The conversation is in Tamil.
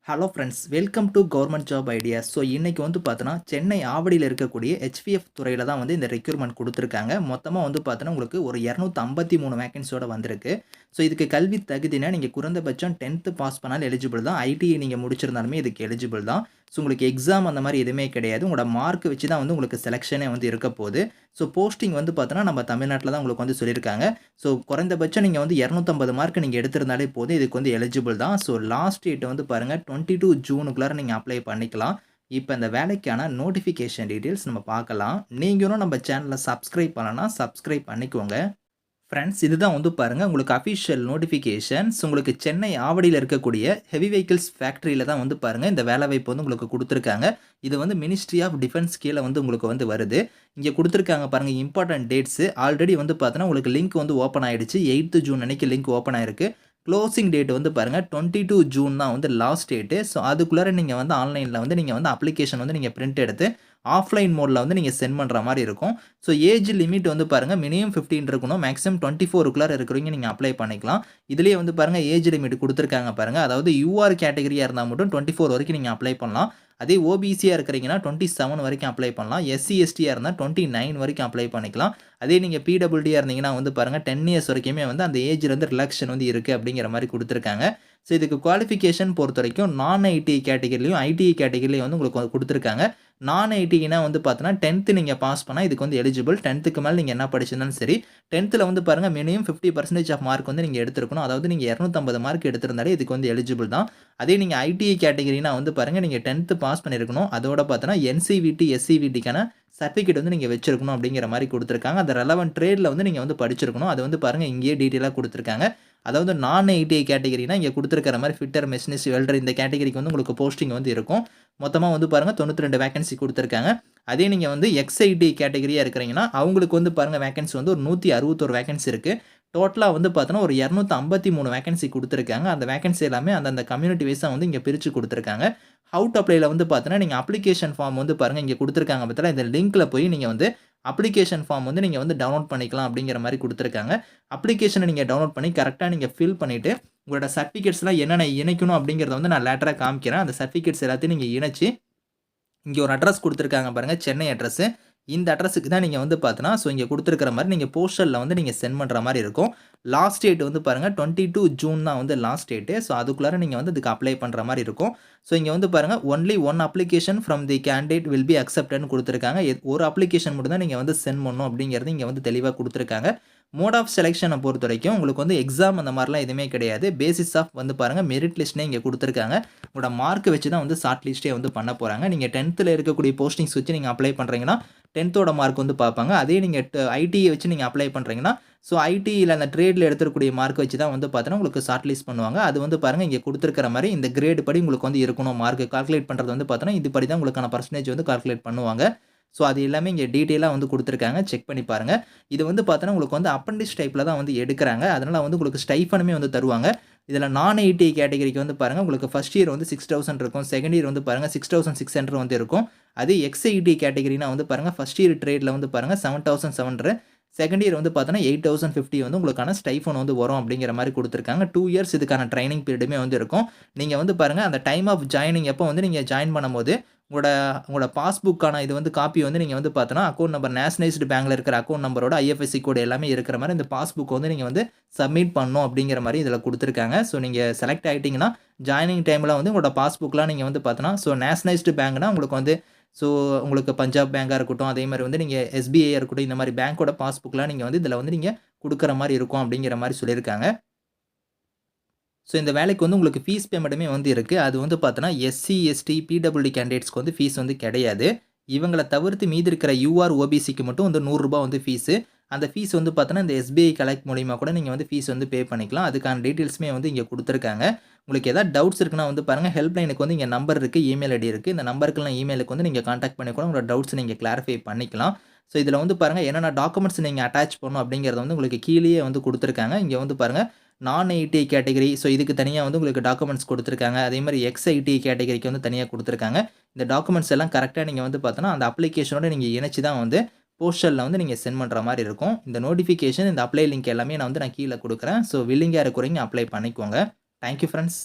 Hello friends, welcome to government job ideas. So இன்னைக்கு வந்து பார்த்தோன்னா, சென்னை ஆவடியில இருக்கக்கூடிய ஹெச்பிஎஃப் துறையில தான் வந்து இந்த ரெக்ரூட்மெண்ட் குடுத்துருக்காங்க. மொத்தமா வந்து பார்த்தோன்னா, உங்களுக்கு ஒரு 253 வேக்கன்சியோட வந்திருக்கு. ஸோ இதுக்கு கல்வி தகுதினா, நீங்க குறைந்தபட்சம் 10த் பாஸ் பண்ணாலும் எலிஜிபிள் தான். ஐடிஐ நீங்க முடிச்சிருந்தாலுமே இதுக்கு எலிஜிபிள் தான். ஸோ உங்களுக்கு எக்ஸாம் அந்த மாரி எதுவுமே கிடையாது. உங்களோட மார்க் வச்சு தான் வந்து உங்களுக்கு செலக்ஷனே வந்து இருக்க போது. ஸோ போஸ்டிங் வந்து பார்த்தோன்னா, நம்ம தமிழ்நாட்ல தான் உங்களுக்கு வந்து சொல்லியிருக்காங்க. ஸோ குறைந்தபட்சம் நீங்க வந்து 250 மார்க் நீங்க எடுத்திருந்தாலே போதும். இதுக்கு வந்து எலிஜிபிள் தான். ஸோ லாஸ்ட் டேட் வந்து பாருங்க 22 ஜூனுக்குள்ளார நீங்க அப்ளை பண்ணிக்கலாம். இப்ப இந்த வேலைக்கான நோட்டிஃபிகேஷன் டீட்டெயில்ஸ் நம்ம பார்க்கலாம். நீங்களும் நம்ம சேனல சப்ஸ்கிரைப் பண்ணலனா சப்ஸ்கிரைப் பண்ணிக்கோங்க. ஃப்ரெண்ட்ஸ், இதுதான் வந்து பாருங்க உங்களுக்கு அஃபிஷியல் நோட்டிஃபிகேஷன்ஸ். உங்களுக்கு சென்னை ஆவடியில இருக்கக்கூடிய ஹெவி வெஹிக்கிள்ஸ் ஃபேக்டரியில தான் வந்து பாருங்க இந்த வேலைவாய்ப்பு வந்து உங்களுக்கு குடுத்துருக்காங்க. இது வந்து மினிஸ்ட்ரி ஆஃப் டிஃபென்ஸ் கீழ வந்து உங்களுக்கு வந்து வருது. இங்க குடுத்துருக்காங்க பாருங்க இம்பார்ட்டன்ட் டேட்ஸ். ஆல்ரெடி வந்து பார்த்தீங்கன்னா, உங்களுக்கு லிங்க் வந்து ஓப்பன் ஆயிடுச்சு. 8த் ஜூன் அன்னைக்கு லிங்க் ஓப்பன் ஆயிருக்கு. குளோசிங் டேட் வந்து பாருங்க 22 ஜூன் தான் வந்து லாஸ்ட் டேட். ஸோ அதுக்குள்ளார நீங்க வந்து ஆன்லைன்ல வந்து நீங்க வந்து அப்ளிகேஷன் வந்து நீங்க பிரிண்ட் எடுத்து ஆஃப்லைன் மோட்ல வந்து நீங்க சென்ட் பண்ற மாரி இருக்கும். ஸோ ஏஜ் லிமிட் வந்து பாருங்க மினிமம் 15 இருக்கணும். மேக்ஸிமம் 24க்குள்ளார இருக்கிறவங்க நீங்க அப்ளை பண்ணிக்கலாம். இதுலயே வந்து பாருங்க ஏஜ் லிமிட் குடுத்துருக்காங்க பாருங்க. அதாவது யூஆர் கேட்டகரியா இருந்தா மட்டும் 24 வரைக்கும் நீங்க அப்ளை பண்ணலாம். அதே ஓபிசியா இருக்கிறீங்கன்னா 27 வரைக்கும் அப்ளை பண்ணலாம். எஸ்சி, எஸ்டியா இருந்தா 29 வரைக்கும் அப்ளை பண்ணிக்கலாம். அதே நீங்க பிடபிள்யூடியா இருந்தீங்கன்னா வந்து பாருங்க 10 இயர்ஸ் வரைக்குமே வந்து அந்த ஏஜ்ல இருந்து ரிலாக்சேஷன் வந்து இருக்கு அப்படிங்கிற மாரி குடுத்துருக்காங்க. ஸோ இதுக்கு குவாலிஃபிகேஷன் பொறுத்தவரைக்கும் நான் ஐடிஐ கேட்டகரிலயும், ஐடிஐ கேட்டகரிலயும் வந்து உங்களுக்கு குடுத்துருக்காங்க. நான் ஐடினா வந்து பார்த்தோன்னா 10த் நீங்க பாஸ் பண்ணா இதுக்கு வந்து எலிஜிபிள். 10த்துக்கு மேல நீங்க என்ன படிச்சிருந்தாலும் சரி, 10த்ல வந்து பாருங்க மினிமம் 50% ஆஃப் மார்க் வந்து நீங்க எடுத்திருக்கணும். அதாவது நீங்க 250 மார்க் எடுத்திருந்தாலே இதுக்கு வந்து எலிஜிபிள் தான். அதே நீங்க ஐடிஐ கேட்டகரினா வந்து பாருங்க நீங்க 10த் பாஸ் பண்ணியிருக்கணும். அதோட பார்த்தோன்னா என்சிவிடி, எஸ்சிவிடிக்கான சர்டிஃபிகேட் வந்து நீங்க வச்சிருக்கணும் அப்படிங்கிற மாரி குடுத்துருக்காங்க. அந்த ரெலவன்ட் ட்ரேட்ல வந்து நீங்க வந்து படிச்சிருக்கணும். அது வந்து பாருங்க இங்கேயே டீட்டெயிலா குடுத்துருக்காங்க. அதாவது நான் ஐடிஐ கேட்டகரினா இங்க குடுத்துருக்கிற மாரி ஃபிட்டர், மெஷினிஸ்ட், வெல்டர் இந்த கேட்டகரிக்கு வந்து உங்களுக்கு போஸ்டிங் வந்து இருக்கும். மொத்தமா வந்து பாருங்க 92 வேக்கன்சி குடுத்துருக்காங்க. அதே நீங்க வந்து எக்ஸ்ஐடி கேட்டகரியா இருக்கிறீங்கன்னா, அவங்களுக்கு வந்து பாருங்க வேக்கன்சி வந்து ஒரு 161 வேக்கன்சி இருக்கு. டோட்டலா வந்து பார்த்தோன்னா, ஒரு 253 வேக்கன்சி குடுத்துருக்காங்க. அந்த வேக்கன்சி எல்லாமே அந்தந்த கம்யூனிட்டி வைஸா வந்து இங்க பிரிச்சு குடுத்துருக்காங்க. ஹவ் டூ அப்ளைல வந்து பார்த்தோன்னா, நீங்க அப்ளிகேஷன் ஃபார்ம் வந்து பாருங்க இங்க குடுத்துருக்காங்க பாத்தீங்களா, இந்த லிங்க்ல போய் நீங்க வந்து அப்ளிகேஷன் ஃபார்ம் வந்து நீங்க வந்து டவுன்லோட் பண்ணிக்கலாம் அப்படிங்கிற மாரி குடுத்துருக்காங்க. அப்ளிகேஷன நீங்க டவுன்லோட் பண்ணி கரெக்ட்டா நீங்க ஃபில் பண்ணிட்டு, உங்களோட சர்டிஃபிகேட்ஸ்லாம் என்னென்ன இணைக்கணும் அப்படிங்கிறத வந்து நான் லேட்டரா காமிக்கிறேன். அந்த சர்டிஃபிகேட்ஸ் எல்லாத்தையும் நீங்க இணைச்சு இங்க ஒரு அட்ரஸ் குடுத்துருக்காங்க பாருங்க. சென்னை அட்ரஸ். இந்த அட்ரஸ்க்கு தான் நீங்க வந்து பார்த்தீங்கன்னா, ஸோ இங்க குடுத்துருக்கிற மாரி நீங்க போஸ்டல்ல வந்து நீங்க சென்ட் பண்ற மாரி இருக்கும். லாஸ்ட் டேட் வந்து பாருங்க 22 ஜூன் தான் வந்து லாஸ்ட் டேட். ஸோ அதுக்குள்ளார நீங்க வந்து இதுக்கு அப்ளை பண்ற மாரி இருக்கும். ஸோ இங்க வந்து பாருங்க only one application from the candidate will be அக்செப்டட்ன்னு குடுத்துருக்காங்க. ஒரு அப்ளிகேஷன் மட்டும் தான் நீங்க வந்து சென்ட் பண்ணணும் அப்படிங்கிறது இங்க வந்து தெளிவா குடுத்துருக்காங்க. மோட் ஆஃப் செலக்ஷன பொறுத்தவரைக்கும் உங்களுக்கு வந்து எக்ஸாம் அந்த மாரிலாம் எதுவுமே கிடையாது. பேசிஸ் ஆஃப் வந்து பாருங்க மெரிட் லிஸ்ட்னே இங்க குடுத்துருக்காங்க. உங்களோட மார்க் வச்சு தான் வந்து ஷார்ட் லிஸ்ட்டே வந்து பண்ண போறாங்க. நீங்க 10த்ல இருக்கக்கூடிய போஸ்டிங்ஸ் வச்சு நீங்க அப்ளை பண்றீங்கன்னா, 10த்தோட மார்க் வந்து பார்ப்பாங்க. அதே நீங்க ஐடிஐ வச்சு நீங்க அப்ளை பண்றீங்கன்னா, ஸோ ஐடில அந்த ட்ரேட்ல எடுத்திருக்கக்கூடிய மார்க் வச்சு தான் வந்து பார்த்தீங்கன்னா, உங்களுக்கு ஷார்ட் லிஸ்ட் பண்ணுவாங்க. அது வந்து பாருங்க இங்க குடுத்துருக்கிற மாரி இந்த கிரேட் படி உங்களுக்கு வந்து இருக்கணும். மார்க் கால்குலேட் பண்றது வந்து பார்த்தீங்கன்னா, இது படி தான் உங்களுக்கான பெர்சன்டேஜ் வந்து கால்குலேட் பண்ணுவாங்க. ஸோ அது எல்லாமே இங்க டீட்டெயிலா வந்து குடுத்துருக்காங்க. செக் பண்ணி பாருங்க. இது வந்து பார்த்தோன்னா, உங்களுக்கு வந்து அப்ரண்டிஸ் டைப்ல தான் வந்து எடுக்குறாங்க. அதனால வந்து உங்களுக்கு ஸ்டைஃபனுமே வந்து தருவாங்க. இதுல நான் ஐடிஐ கேட்டகரிக்கு வந்து பாருங்க, உங்களுக்கு ஃபர்ஸ்ட் இயர் வந்து 6000 இருக்கும். செகண்ட் இயர் வந்து பாருங்க 6600 வந்து இருக்கும். அதே எக்ஸ்ஐடி கேட்டகரினா வந்து பாருங்க, ஃபர்ஸ்ட் இயர் ட்ரேட்ல வந்து பாருங்க 7700 செகண்ட் இயர் வந்து பார்த்தோன்னா 8050 வந்து உங்களுக்கான ஸ்டைஃபன் வந்து வரும் அப்படிங்கிற மாரி குடுத்துருக்காங்க. 2 இயர்ஸ் இதுக்கான ட்ரெய்னிங் பீரியடுமே வந்து இருக்கும். நீங்க வந்து பாருங்க, அந்த டைம் ஆஃப் ஜாயினிங் எப்போ வந்து நீங்க ஜாயின் பண்ணும்போது, உங்களோட உங்களோட பாஸ்புக்கான இது வந்து காப்பி வந்து நீங்க வந்து பார்த்தோன்னா, அக்கவுண்ட் நம்பர் நேஷனலைஸ்டு பேங்க்ல இருக்கிற அக்கவுண்ட் நம்பரோட ஐஎஃப்எஸ்சி கோட் எல்லாமே இருக்கிற மாரி இந்த பாஸ்புக் வந்து நீங்க வந்து சப்மிட் பண்ணணும் அப்படிங்கிற மாரி இதில குடுத்துருக்காங்க. ஸோ நீங்க செலக்ட் ஆயிட்டீங்கன்னா, ஜாயினிங் டைம்ல வந்து உங்களோட பாஸ்புக்லாம் நீங்க வந்து பார்த்தோன்னா, ஸோ நேஷனலைஸ்டு பேங்க்னா உங்களுக்கு வந்து ஸோ உங்களுக்கு பஞ்சாப் பேங்கா இருக்கட்டும், அதே மாரி வந்து நீங்க எஸ்பிஐயா இருக்கட்டும், இந்த மாரி பேங்கோட பாஸ்புக்லாம் நீங்க வந்து இதில வந்து நீங்க குடுக்குற மாரி இருக்கும் அப்படிங்கிற மாரி சொல்லியிருக்காங்க. ஸோ இந்த வேலைக்கு வந்து உங்களுக்கு ஃபீஸ் பேமெண்ட்டுமே வந்து இருக்கு. அது வந்து பார்த்தோன்னா, எஸ்சி, எஸ்டி, பிடபிள்யூடி கேண்டிடேட்ஸ்க்கு வந்து ஃபீஸ் வந்து கிடையாது. இவங்கள தவிர்த்து மீதி இருக்கிற யூஆர், ஓபிசிக்கு மட்டும் வந்து ரூ. 100 வந்து ஃபீஸு. அந்த ஃபீஸ் வந்து பார்த்தோன்னா, இந்த எஸ்பிஐ கலெக்ட் மூலியமா கூட நீங்க வந்து ஃபீஸ் வந்து பே பண்ணிக்கலாம். அதுக்கான டீட்டெயில்ஸுமே வந்து இங்க குடுத்துருக்காங்க. உங்களுக்கு ஏதாவது டவுட்ஸ் இருக்குன்னா வந்து பாருங்க, ஹெல்ப் லைனுக்கு வந்து இங்க நம்பர் இருக்கு, இமெயில் ஐடி இருக்கு. இந்த நம்பருக்குலாம் இமெயிலுக்கு வந்து நீங்க கான்டாக்ட் பண்ணி கூட உங்களோட டவுட்ஸ் நீங்க கிளாரிஃபை பண்ணிக்கலாம். ஸோ இதில வந்து பாருங்க, என்னென்ன டாக்குமெண்ட்ஸ் நீங்க அட்டாச் பண்ணணும் அப்படிங்கிறத வந்து உங்களுக்கு கீழயே வந்து குடுத்துருக்காங்க. இங்க வந்து பாருங்க, நான் ஐடிஐ கேட்டகரி ஸோ இதுக்கு தனியா வந்து உங்களுக்கு டாக்குமெண்ட்ஸ் குடுத்துருக்காங்க. அதேமாரி எக்ஸ்ஐடி கேட்டகரிக்கு வந்து தனியா குடுத்துருக்காங்க. இந்த டாக்குமெண்ட்ஸ் எல்லாம் கரெக்ட்டா நீங்க வந்து பார்த்தோன்னா, அந்த அப்ளிகேஷனோட நீங்க இணைச்சு தான் வந்து போஸ்டல்ல வந்து நீங்க சென்ட் பண்ற மாரி இருக்கும். இந்த நோட்டிஃபிகேஷன், இந்த அப்ளை லிங்க் எல்லாமே நான் கீழ குடுக்குறேன். ஸோ வில்லிங்கா இருக்கிறவங்க அப்ளை பண்ணிக்கோங்க. Thank you friends.